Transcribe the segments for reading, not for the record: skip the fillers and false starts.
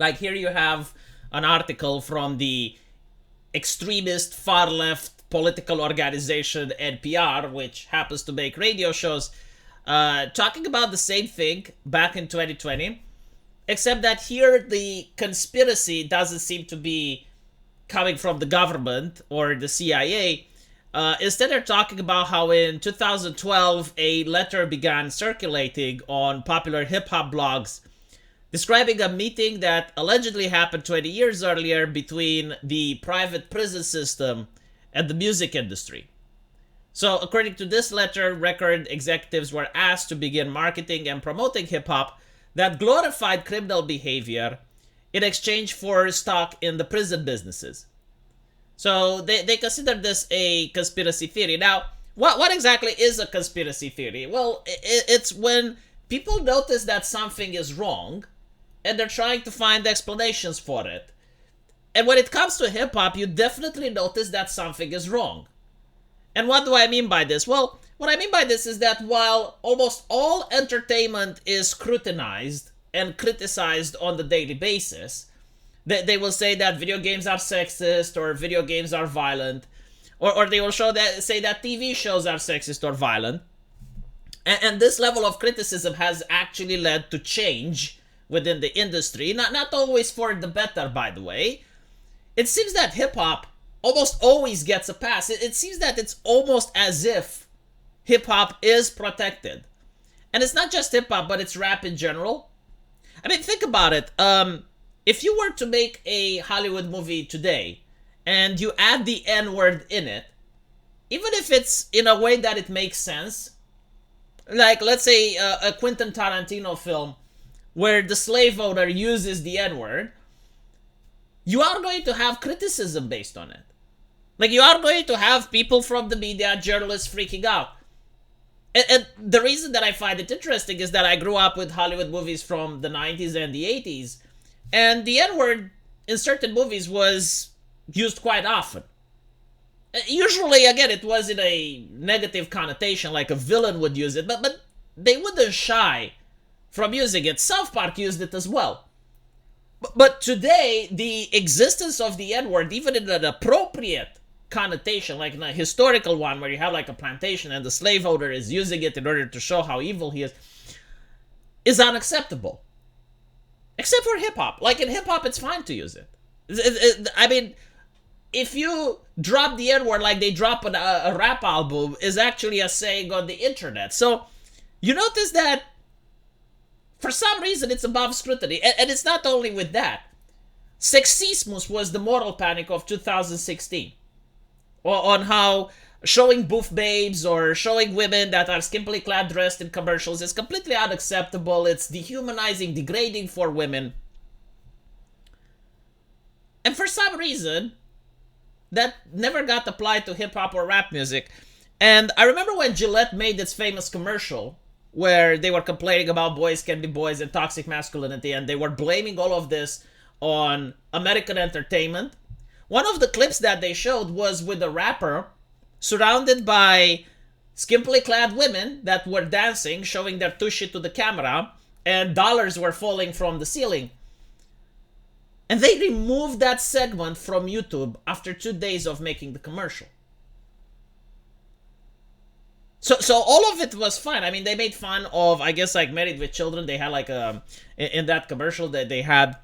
Like here you have an article from the extremist far left political organization NPR, which happens to make radio shows, talking about the same thing back in 2020, except that here the conspiracy doesn't seem to be coming from the government or the CIA. Instead, they're talking about how in 2012 a letter began circulating on popular hip hop blogs describing a meeting that allegedly happened 20 years earlier between the private prison system and the music industry. So, according to this letter, record executives were asked to begin marketing and promoting hip hop that glorified criminal behavior in exchange for stock in the prison businesses. So, they consider this a conspiracy theory. Now, what exactly is a conspiracy theory? Well, it's when people notice that something is wrong and they're trying to find explanations for it. And when it comes to hip hop, you definitely notice that something is wrong. And what do I mean by this? Well, what I mean by this is that while almost all entertainment is scrutinized and criticized on the daily basis, they will say that video games are sexist or video games are violent, or they will say that TV shows are sexist or violent. And this level of criticism has actually led to change within the industry, not always for the better, by the way. It seems that hip-hop almost always gets a pass. It seems that it's almost as if hip-hop is protected. And it's not just hip-hop, but it's rap in general. I mean, think about it. If you were to make a Hollywood movie today, and you add the N-word in it, even if it's in a way that it makes sense, like, let's say, a Quentin Tarantino film, where the slave owner uses the N-word, you are going to have criticism based on it. Like, you are going to have people from the media, journalists freaking out. And the reason that I find it interesting is that I grew up with Hollywood movies from the 90s and the 80s, and the N-word in certain movies was used quite often. Usually, again, it was in a negative connotation, like a villain would use it, but they wouldn't shy from using it. South Park used it as well. But today, the existence of the N-word, even in an appropriate connotation, like in a historical one where you have like a plantation and the slave owner is using it in order to show how evil he is unacceptable. Except for hip-hop. Like in hip-hop, it's fine to use it. I mean, if you drop the N-word like they drop a rap album, is actually a saying on the internet. So, you notice that for some reason, it's above scrutiny. And it's not only with that. Sexismus was the moral panic of 2016. On how showing boof babes or showing women that are skimpily clad dressed in commercials is completely unacceptable. It's dehumanizing, degrading for women. And for some reason, that never got applied to hip-hop or rap music. And I remember when Gillette made its famous commercial where they were complaining about boys can be boys and toxic masculinity, and they were blaming all of this on American entertainment. One of the clips that they showed was with a rapper surrounded by skimpily clad women that were dancing, showing their tushy to the camera, and dollars were falling from the ceiling. And they removed that segment from YouTube after 2 days of making the commercial. So all of it was fine. I mean, they made fun of, I guess, like Married with Children. They had like in that commercial that they had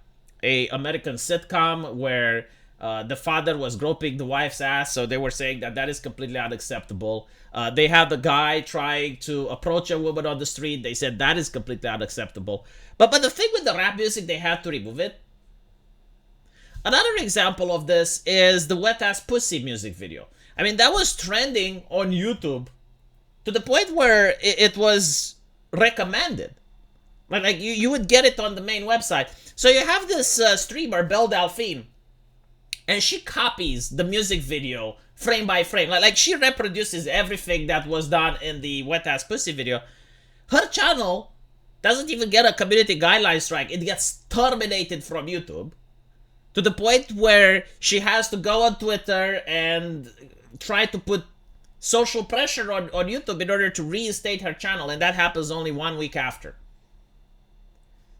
a American sitcom where the father was groping the wife's ass. So they were saying that is completely unacceptable. They had the guy trying to approach a woman on the street. They said that is completely unacceptable. But the thing with the rap music, they had to remove it. Another example of this is the Wet Ass Pussy music video. I mean, that was trending on YouTube to the point where it was recommended. Like you would get it on the main website. So you have this streamer, Belle Delphine, and she copies the music video frame by frame. Like she reproduces everything that was done in the Wet Ass Pussy video. Her channel doesn't even get a community guideline strike. It gets terminated from YouTube to the point where she has to go on Twitter and try to put social pressure on YouTube in order to reinstate her channel, and that happens only 1 week after.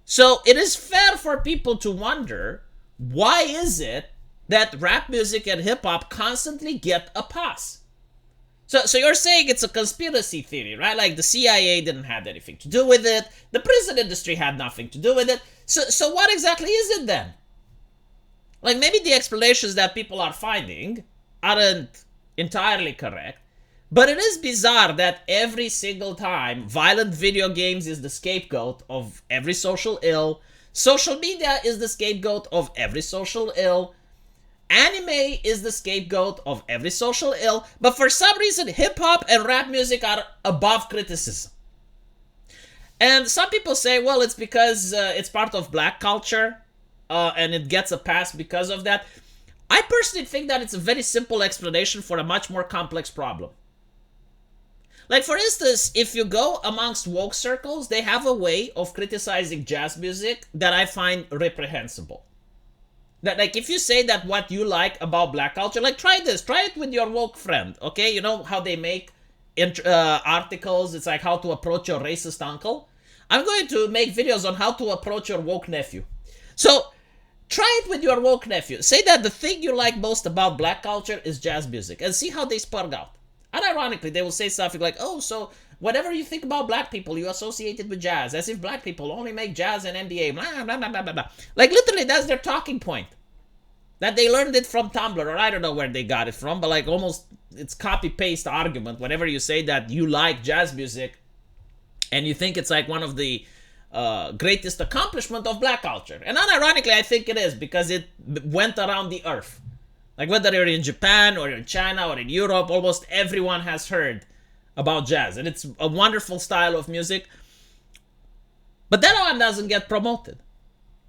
So it is fair for people to wonder, why is it that rap music and hip hop constantly get a pass? So you're saying it's a conspiracy theory, right? Like the CIA didn't have anything to do with it. The prison industry had nothing to do with it. So what exactly is it then? Like maybe the explanations that people are finding aren't entirely correct, but it is bizarre that every single time violent video games is the scapegoat of every social ill, social media is the scapegoat of every social ill, anime is the scapegoat of every social ill, but for some reason hip-hop and rap music are above criticism. And some people say, well, it's because it's part of black culture, and it gets a pass because of that. I personally think that it's a very simple explanation for a much more complex problem. Like, for instance, if you go amongst woke circles, they have a way of criticizing jazz music that I find reprehensible. That, like, if you say that what you like about black culture, like, try this. Try it with your woke friend, okay? You know how they make articles? It's like how to approach your racist uncle. I'm going to make videos on how to approach your woke nephew. So, try it with your woke nephew. Say that the thing you like most about black culture is jazz music, and see how they spark out. And ironically, they will say something like, oh, so whatever you think about black people, you associate it with jazz, as if black people only make jazz and NBA, blah, blah, blah, blah, blah, blah. Like, literally, that's their talking point. That they learned it from Tumblr, or I don't know where they got it from, but like almost it's copy-paste argument. Whenever you say that you like jazz music, and you think it's like one of the greatest accomplishment of black culture. And unironically, I think it is, because it went around the earth. Like, whether you're in Japan or in China or in Europe, almost everyone has heard about jazz. And it's a wonderful style of music. But that one doesn't get promoted.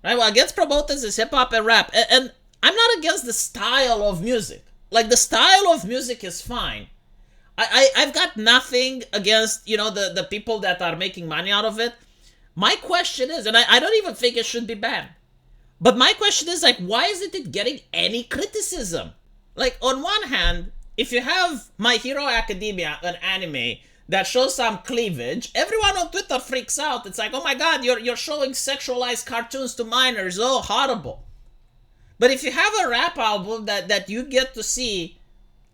Right? What gets promoted is hip-hop and rap. And I'm not against the style of music. Like, the style of music is fine. I've got nothing against, you know, the people that are making money out of it. My question is, and I don't even think it should be banned, but my question is, like, why isn't it getting any criticism? Like, on one hand, if you have My Hero Academia, an anime that shows some cleavage, everyone on Twitter freaks out. It's like, oh my god, you're showing sexualized cartoons to minors. Oh, horrible. But if you have a rap album that you get to see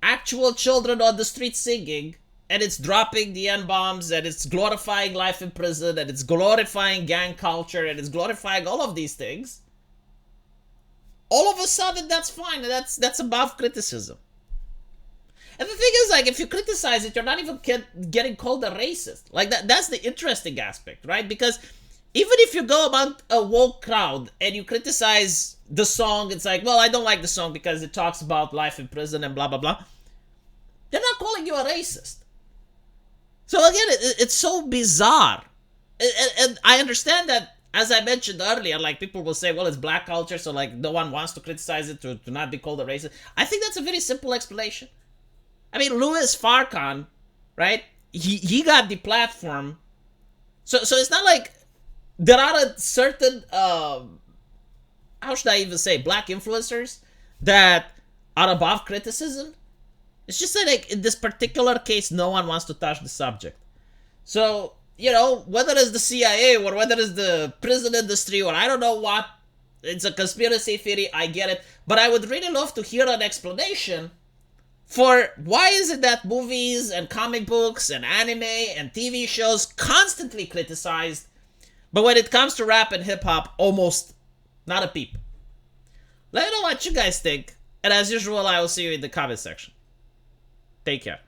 actual children on the street singing, and it's dropping the N-bombs, and it's glorifying life in prison, and it's glorifying gang culture, and it's glorifying all of these things, all of a sudden that's fine, and that's above criticism. And the thing is, like, if you criticize it, you're not even getting called a racist. Like, that's the interesting aspect, right? Because even if you go among a woke crowd and you criticize the song, it's like, well, I don't like the song because it talks about life in prison and blah, blah, blah. They're not calling you a racist. So again, it's so bizarre. And I understand that, as I mentioned earlier, like, people will say, well, it's black culture, so like no one wants to criticize it to not be called a racist. I think that's a very simple explanation. I mean, Louis Farrakhan, right? He got the platform. So it's not like there are a certain, how should I even say, black influencers that are above criticism. It's just that, like, in this particular case, no one wants to touch the subject. So, you know, whether it's the CIA or whether it's the prison industry or I don't know what, it's a conspiracy theory, I get it. But I would really love to hear an explanation for why is it that movies and comic books and anime and TV shows constantly criticized, but when it comes to rap and hip-hop, almost not a peep. Let me know what you guys think, and as usual, I will see you in the comment section. Take care.